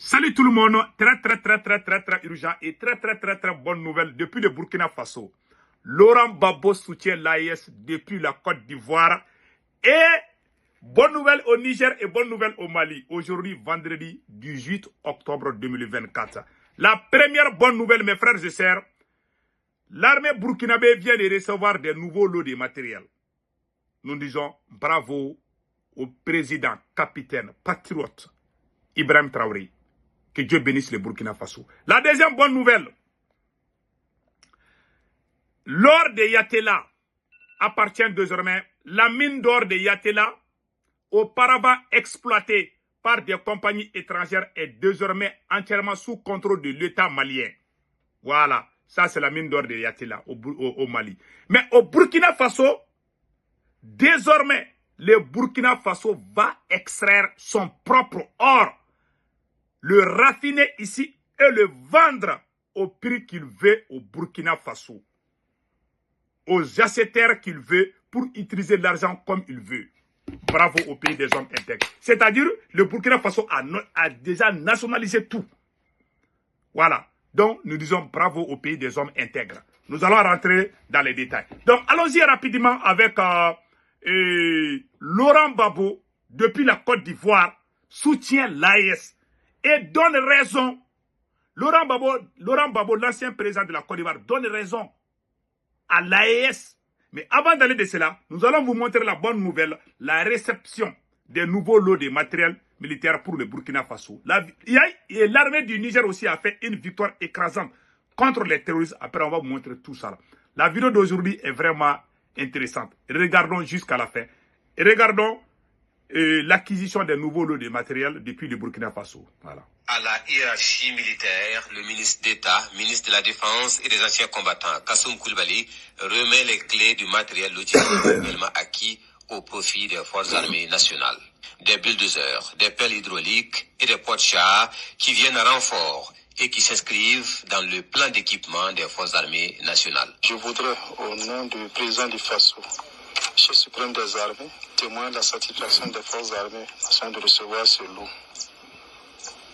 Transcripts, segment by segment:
Salut tout le monde, très urgent et très bonne nouvelle depuis le Burkina Faso. Laurent Gbagbo soutient l'AES depuis la Côte d'Ivoire et bonne nouvelle au Niger et bonne nouvelle au Mali. Aujourd'hui, vendredi 18 octobre 2024. La première bonne nouvelle, mes frères et sœurs, l'armée burkinabé vient de recevoir des nouveaux lots de matériel. Nous disons bravo au président, capitaine, patriote, Ibrahim Traoré. Que Dieu bénisse le Burkina Faso. La deuxième bonne nouvelle. L'or de Yatela appartient désormais, la mine d'or de Yatela, auparavant exploitée par des compagnies étrangères, est désormais entièrement sous contrôle de l'État malien. Voilà, ça c'est la mine d'or de Yatela au Mali. Mais au Burkina Faso, désormais, le Burkina Faso va extraire son propre or, le raffiner ici et le vendre au prix qu'il veut au Burkina Faso, aux acheteurs qu'il veut pour utiliser l'argent comme il veut. Bravo au pays des hommes intègres. C'est-à-dire, le Burkina Faso a déjà nationalisé tout. Voilà. Donc, nous disons bravo au pays des hommes intègres. Nous allons rentrer dans les détails. Donc, allons-y rapidement avec Laurent Gbagbo, depuis la Côte d'Ivoire, soutient l'AES et donne raison. Laurent Gbagbo, l'ancien président de la Côte d'Ivoire, donne raison à l'AES. Mais avant d'aller de cela, nous allons vous montrer la bonne nouvelle, la réception des nouveaux lots de matériel militaire pour le Burkina Faso. L'armée du Niger aussi a fait une victoire écrasante contre les terroristes. Après, on va vous montrer tout ça. La vidéo d'aujourd'hui est vraiment intéressante. Regardons jusqu'à la fin. Et regardons l'acquisition des nouveaux lots de matériel depuis le Burkina Faso. Voilà. À la hiérarchie militaire, le ministre d'État, ministre de la Défense et des anciens combattants, Kassoum Koulibaly, remet les clés du matériel logistique nouvellement acquis au profit des forces armées nationales. Des bulldozers, des pelles hydrauliques et des poids-chars qui viennent à renfort et qui s'inscrivent dans le plan d'équipement des forces armées nationales. Je voudrais, au nom du président du Faso, chef suprême des armées, témoigner de la satisfaction des forces armées nationales de recevoir ce lot.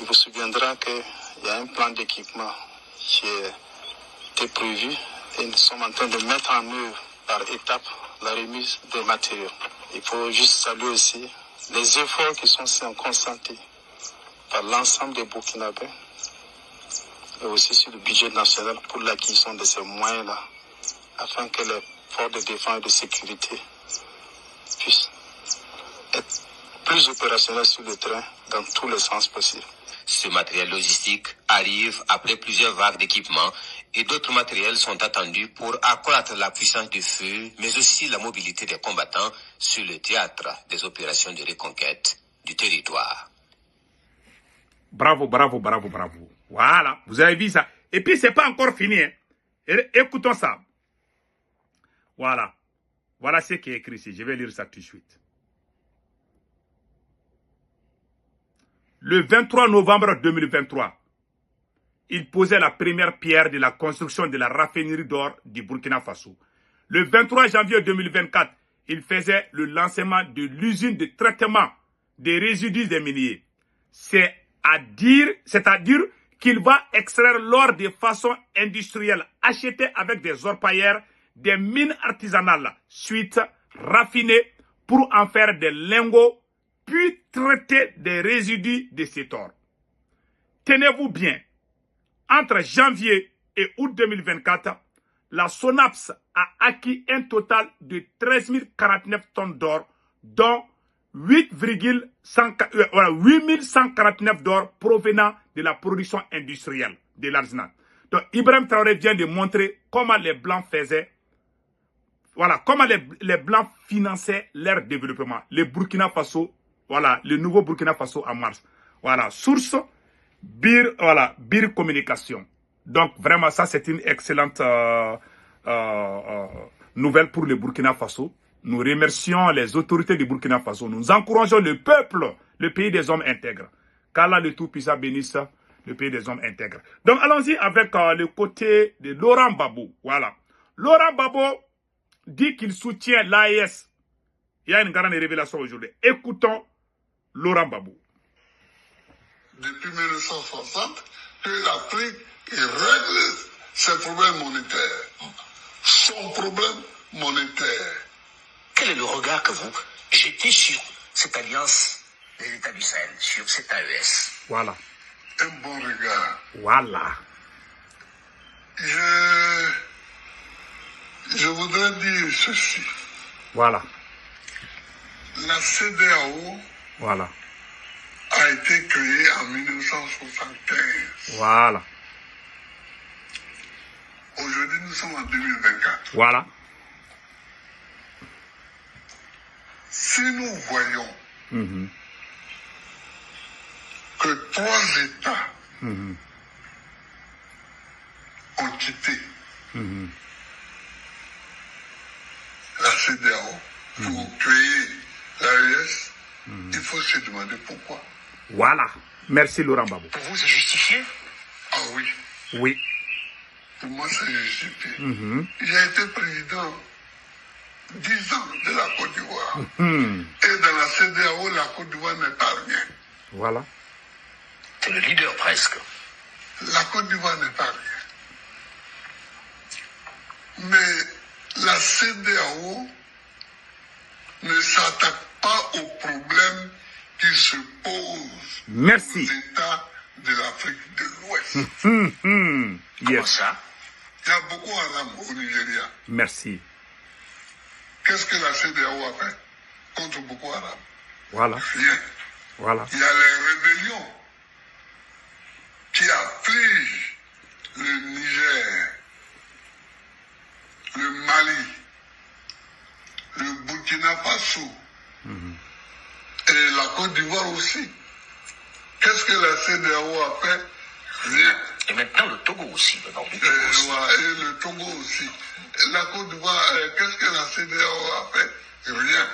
Il vous souviendra qu'il y a un plan d'équipement qui était prévu et nous sommes en train de mettre en œuvre par étapes la remise des matériaux. Il faut juste saluer aussi les efforts qui sont consentis par l'ensemble des Burkinabés et aussi sur le budget national pour l'acquisition de ces moyens-là afin que les forces de défense et de sécurité puissent être plus opérationnelles sur le terrain dans tous les sens possibles. Ce matériel logistique arrive après plusieurs vagues d'équipements et d'autres matériels sont attendus pour accroître la puissance du feu, mais aussi la mobilité des combattants sur le théâtre des opérations de reconquête du territoire. Bravo. Voilà, vous avez vu ça. Et puis, c'est pas encore fini. Hein. Écoutons ça. Voilà. Voilà ce qui est écrit ici. Je vais lire ça tout de suite. Le 23 novembre 2023, il posait la première pierre de la construction de la raffinerie d'or du Burkina Faso. Le 23 janvier 2024, il faisait le lancement de l'usine de traitement des résidus des miniers. C'est-à-dire qu'il va extraire l'or de façon industrielle, acheté avec des orpailleurs, des mines artisanales, suite raffinées pour en faire des lingots, puis traiter des résidus de cet or. Tenez-vous bien, entre janvier et août 2024, la SONAPS a acquis un total de 13 049 tonnes d'or, dont 8149 d'or provenant de la production industrielle de l'arsenal. Donc, Ibrahim Traoré vient de montrer comment les Blancs faisaient, voilà, comment les Blancs finançaient leur développement. Le Burkina Faso, voilà, le nouveau Burkina Faso en mars. Voilà, source, Bir Communication. Donc, vraiment, ça, c'est une excellente nouvelle pour le Burkina Faso. Nous remercions les autorités du Burkina Faso. Nous encourageons le peuple, le pays des hommes intègres. Qu'Allah le Tout-Puissant bénisse le pays des hommes intègres. Donc, allons-y avec le côté de Laurent Gbagbo. Voilà. Laurent Gbagbo dit qu'il soutient l'AES. Il y a une grande révélation aujourd'hui. Écoutons Laurent Gbagbo. depuis 1960 que l'Afrique règle ses problèmes monétaires. Son problème monétaire. Quel est le regard que vous jetez sur cette alliance des États du Sahel, sur cet AES? Voilà. Un bon regard. Voilà. Je voudrais dire ceci. Voilà. La CEDEAO Voilà. a été créée en 1975. Voilà. Aujourd'hui, nous sommes en 2024. Voilà. Si nous voyons que 3 États ont quitté la CEDEAO pour créer l'AES, il faut se demander pourquoi. Voilà. Merci Laurent Gbagbo. Pour vous, c'est justifié? Ah oui, Oui. pour moi c'est justifié. J'ai été président 10 ans de la Côte d'Ivoire. Et dans la CEDEAO, la Côte d'Ivoire n'est pas rien. Voilà. C'est le leader presque. La Côte d'Ivoire n'est pas rien. Mais la CEDEAO ne s'attaque pas aux problèmes qui se posent Merci. aux États de l'Afrique de l'Ouest. Comment Yes. ça? Il y a Boko Haram au Nigeria. Merci. Qu'est-ce que la CEDEAO a fait contre Boko Haram? Voilà. Rien. Voilà. Il y a les rébellions qui affligent le Niger, le Mali, le Burkina Faso et la Côte d'Ivoire aussi. Qu'est-ce que la CEDEAO a fait? Rien. Et maintenant le Togo aussi, le nord du Togo aussi. Voilà, et le Togo aussi. La Côte d'Ivoire, qu'est-ce que la CEDEAO a fait? Rien.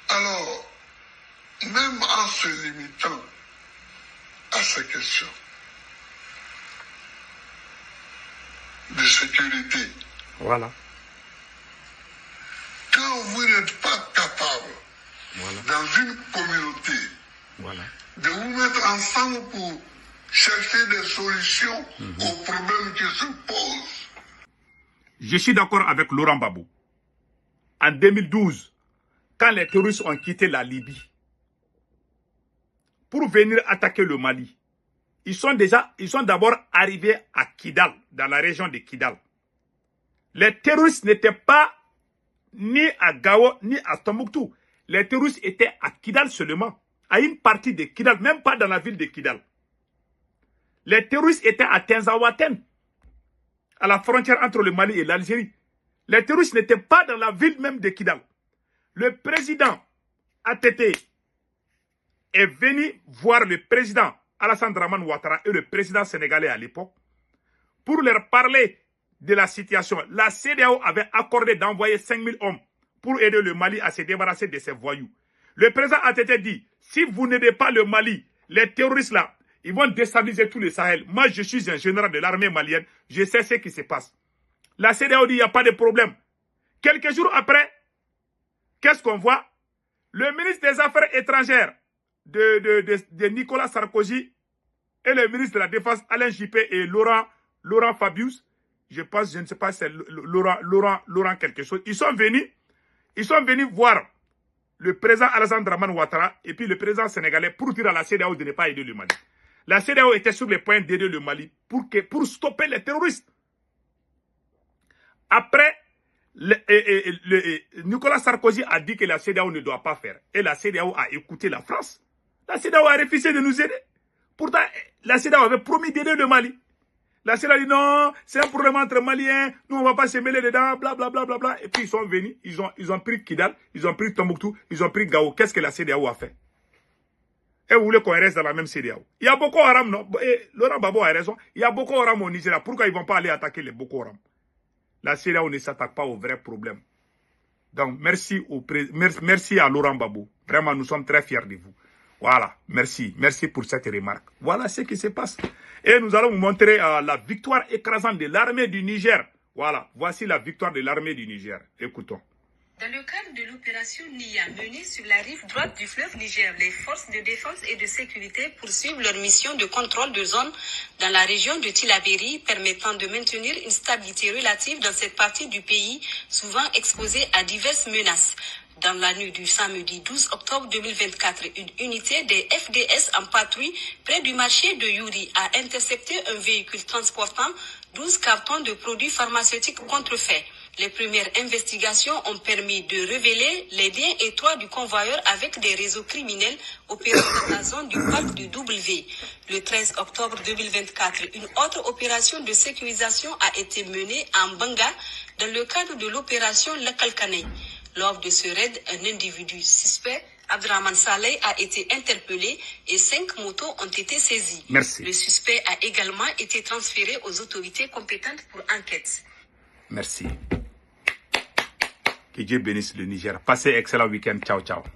Alors, même en se limitant à ces questions de sécurité, Voilà. quand vous n'êtes pas capable, dans une communauté, Voilà. de vous mettre ensemble pour chercher des solutions aux problèmes qui se posent. Je suis d'accord avec Laurent Gbagbo. En 2012, quand les terroristes ont quitté la Libye pour venir attaquer le Mali, ils sont d'abord arrivés à Kidal, dans la région de Kidal. Les terroristes n'étaient pas ni à Gao, ni à Tombouctou. Les terroristes étaient à Kidal seulement, à une partie de Kidal, même pas dans la ville de Kidal. Les terroristes étaient à Tenzawaten, à la frontière entre le Mali et l'Algérie. Les terroristes n'étaient pas dans la ville même de Kidal. Le président ATT est venu voir le président Alassane Dramane Ouattara et le président sénégalais à l'époque pour leur parler de la situation. La CEDEAO avait accordé d'envoyer 5000 hommes pour aider le Mali à se débarrasser de ces voyous. Le président ATT dit, si vous n'aidez pas le Mali, les terroristes là, ils vont déstabiliser tout le Sahel. Moi, je suis un général de l'armée malienne. Je sais ce qui se passe. La CEDEAO dit, il n'y a pas de problème. Quelques jours après, qu'est-ce qu'on voit? Le ministre des Affaires étrangères de Nicolas Sarkozy et le ministre de la Défense Alain Juppé et Laurent Fabius, je pense, je ne sais pas, c'est Laurent quelque chose. Ils sont venus voir le président Alassane Dramane Ouattara et puis le président sénégalais pour dire à la CEDEAO de ne pas aider le Mali. La CEDEAO était sur le point d'aider le Mali pour stopper les terroristes. Après, Nicolas Sarkozy a dit que la CEDEAO ne doit pas faire. Et la CEDEAO a écouté la France. La CEDEAO a refusé de nous aider. Pourtant, la CEDEAO avait promis d'aider le Mali. La CEDEAO a dit non, c'est un problème entre Maliens, nous on ne va pas se mêler dedans, blablabla. Bla, bla, bla. Et puis ils sont venus, ils ont pris Kidal, ils ont pris Tombouctou, ils ont pris Gao. Qu'est-ce que la CEDEAO a fait? Et vous voulez qu'on reste dans la même CEDEAO? Il y a Boko Haram, non? Et Laurent Gbagbo a raison. Il y a Boko Haram au Nigeria. Pourquoi ils ne vont pas aller attaquer les Boko Haram? La CEDEAO ne s'attaque pas aux vrais problèmes. Donc, merci à Laurent Gbagbo. Vraiment, nous sommes très fiers de vous. Voilà, merci. Merci pour cette remarque. Voilà ce qui se passe. Et nous allons vous montrer la victoire écrasante de l'armée du Niger. Voilà, voici la victoire de l'armée du Niger. Écoutons. Dans le cadre de l'opération NIA menée sur la rive droite du fleuve Niger, les forces de défense et de sécurité poursuivent leur mission de contrôle de zone dans la région de Tillabéri, permettant de maintenir une stabilité relative dans cette partie du pays, souvent exposée à diverses menaces. Dans la nuit du samedi 12 octobre 2024, une unité des FDS en patrouille près du marché de Yuri a intercepté un véhicule transportant 12 cartons de produits pharmaceutiques contrefaits. Les premières investigations ont permis de révéler les liens étroits du convoyeur avec des réseaux criminels opérant dans la zone du parc du W. Le 13 octobre 2024, une autre opération de sécurisation a été menée en Banga dans le cadre de l'opération Lekalkane. Lors de ce raid, un individu suspect, Abdraman Saleh, a été interpellé et 5 motos ont été saisies. Merci. Le suspect a également été transféré aux autorités compétentes pour enquête. Merci. Que Dieu bénisse le Niger. Passez excellent week-end. Ciao, ciao.